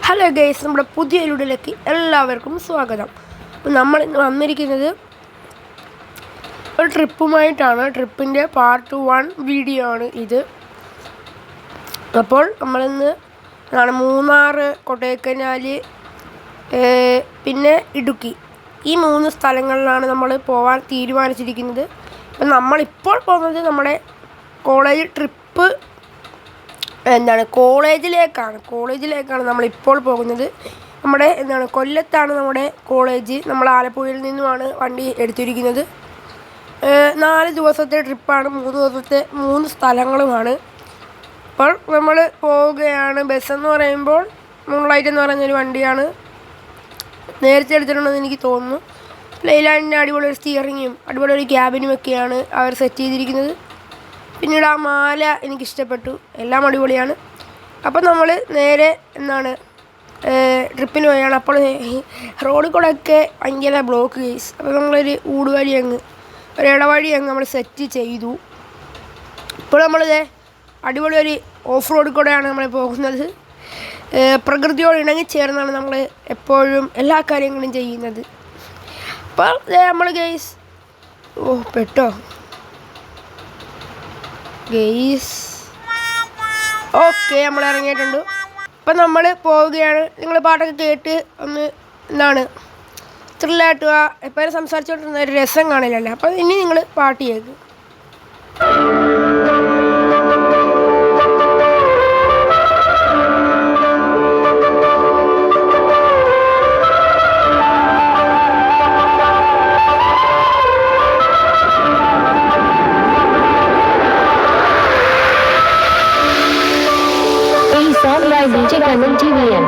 Hello guys, നമ്മുടെ പുതിയ വീഡിയോയിലേക്ക് എല്ലാവർക്കും സ്വാഗതം. അപ്പോൾ നമ്മൾ ഇന്ന് വന്നിരിക്കുന്നത് ഒരു ട്രിപ്പുമായിട്ടാണ്. ട്രിപ്പിൻ്റെ പാർട്ട് 1 വീഡിയോ ആണ് ഇത്. അപ്പോൾ നമ്മളിന്ന് മൂന്നാർ, കൊടൈക്കനാൽ, പിന്നെ ഇടുക്കി, ഈ 3 സ്ഥലങ്ങളിലാണ് നമ്മൾ പോകാൻ തീരുമാനിച്ചിരിക്കുന്നത്. അപ്പം നമ്മളിപ്പോൾ പോകുന്നത് നമ്മുടെ കോളേജ് ട്രിപ്പ് കോളേജിലേക്കാണ് നമ്മളിപ്പോൾ പോകുന്നത്. നമ്മുടെ കൊല്ലത്താണ് നമ്മുടെ കോളേജ്. നമ്മൾ ആലപ്പുഴയിൽ നിന്നുമാണ് വണ്ടി എടുത്തിരിക്കുന്നത്. 4 ദിവസത്തെ ട്രിപ്പാണ്, 3 ദിവസത്തെ 3 സ്ഥലങ്ങളുമാണ്. അപ്പോൾ നമ്മൾ പോവുകയാണ്. ബസ്സെന്ന് പറയുമ്പോൾ മൂൺലൈറ്റ് എന്ന് പറയുന്നൊരു വണ്ടിയാണ്. നേരത്തെ എടുത്തിട്ടുണ്ടെന്ന് എനിക്ക് തോന്നുന്നു. ലൈലാൻഡിൻ്റെ അടിപൊളി ഒരു സ്റ്റിയറിങ്ങും അടിപൊളി ഒരു ക്യാബിനും ഒക്കെയാണ് അവർ സെറ്റ് ചെയ്തിരിക്കുന്നത്. പിന്നീട് ആ മാല എനിക്കിഷ്ടപ്പെട്ടു, എല്ലാം അടിപൊളിയാണ്. അപ്പോൾ നമ്മൾ നേരെ ട്രിപ്പിന് പോയാണ്. അപ്പോൾ റോഡിൽ കൂടെ ഒക്കെ ഭയങ്കര ബ്ലോക്ക് കേസ്. അപ്പോൾ നമ്മളൊരു ഊടുവഴി ഒരു ഇടവഴി നമ്മൾ സെറ്റ് ചെയ്തു. ഇപ്പോൾ നമ്മളിത് അടിപൊളി ഒരു ഓഫ് റോഡിൽ കൂടെയാണ് നമ്മൾ പോകുന്നത്. പ്രകൃതിയോട് ഇണങ്ങിച്ചേർന്നാണ് നമ്മൾ എപ്പോഴും എല്ലാ കാര്യങ്ങളും ചെയ്യുന്നത്. അപ്പോൾ നമ്മൾ ഗെയ്സ് പെട്ടോ ഗെയ്സ് ഓക്കെ, നമ്മൾ ഇറങ്ങിയിട്ടുണ്ട്. അപ്പം നമ്മൾ പോവുകയാണ്. നിങ്ങൾ പാട്ടൊക്കെ കേട്ട് ഒന്ന് ത്രില്ലായിട്ട് എപ്പോഴും സംസാരിച്ചുകൊണ്ടിരുന്ന ഒരു രസം കാണില്ലല്ലോ. അപ്പം ഇനി നിങ്ങൾ പാട്ട് കേൾക്കും. DJ Kanan TVN.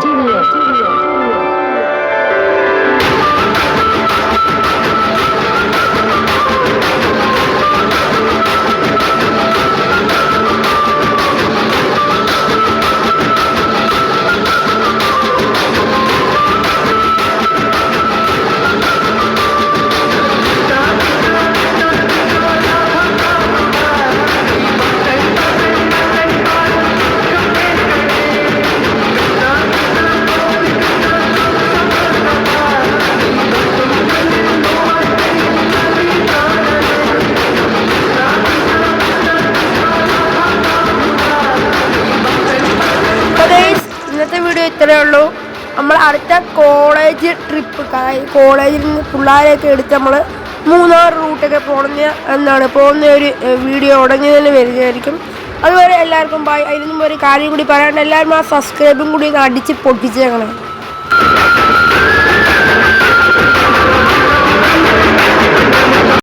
ഇത്രയേ ഉള്ളൂ. നമ്മൾ അടുത്ത കോളേജ് ട്രിപ്പ്, കോളേജിൽ നിന്ന് പിള്ളേരെയൊക്കെ എടുത്ത് നമ്മൾ മൂന്നാർ റൂട്ടൊക്കെ പോകുന്ന ഒരു വീഡിയോ ഉടനെ തന്നെ വരുന്നതായിരിക്കും. അതുവരെ എല്ലാവർക്കും ബൈ. അതിനു മുമ്പ് ഒരു കാര്യം കൂടി പറയാണ്ട്, എല്ലാവരും ആ സബ്സ്ക്രൈബും കൂടി ഒന്ന് അടിച്ച് പൊട്ടിച്ചേക്കണം.